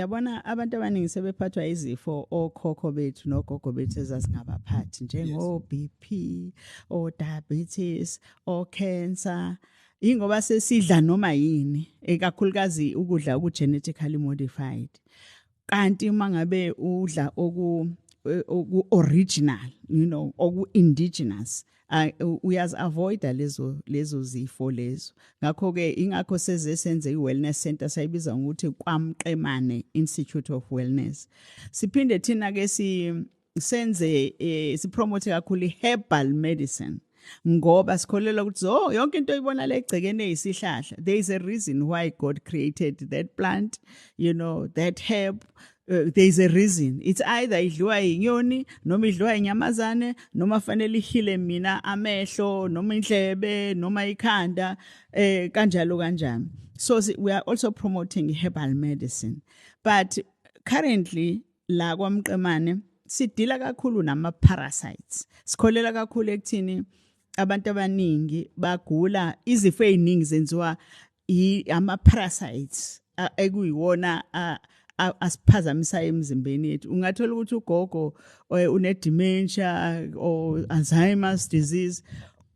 Yabona abantu abaningi sebephathwa izifo okhokho bethu nogogo bethu ezasingabaphathi njengo BP, o diabetes, o cancer. Ingoba sesidla noma yini, ekakhulukazi ukudla genetically modified. Kanti mangabe udla oku original, oku indigenous, uyaz avoid lezo zifo lezo. Ngakho ke ingakho senze i-wellness center sayibiza ngokuthi KwaMqemane Institute of Wellness. Siphinde thina ke senze sipromote kakhulu herbal medicine. Ngoba sikholela ukuthi yonke into oyibona le egcekene eyisihlahla, there is a reason why God created that plant, that herb. There is a reason. It's either idliwa inyoni noma idliwa inyamazane noma fanele ihile mina amehlo noma indlebe noma ikhanda kanjalo. So we are also promoting herbal medicine, but currently la kwaMqemane sidila kakhulu nama parasites. Sikholela kakhulu ekuthini abantu abaningi bagula izifo eziningi zenziwa ama parasites ekuyiwona asiphazamisa emzimbeni yethu. Ungathola ukuthi ugogo une dementia or Alzheimer's disease,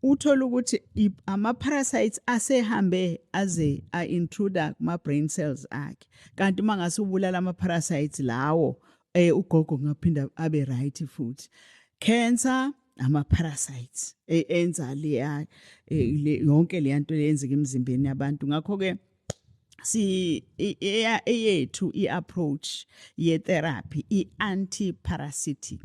uthola ukuthi ama parasites asehambe aze intruder kuma brain cells akhe. Kanti mangase ubulala ama parasites lawo ugogo ngaphinda abe right futhi. Cancer ama parasites enza yonke le nto leyenzeka emzimbeni yabantu. Ngakho ke eyethu i-approach ye-therapy i-anti-parasitic.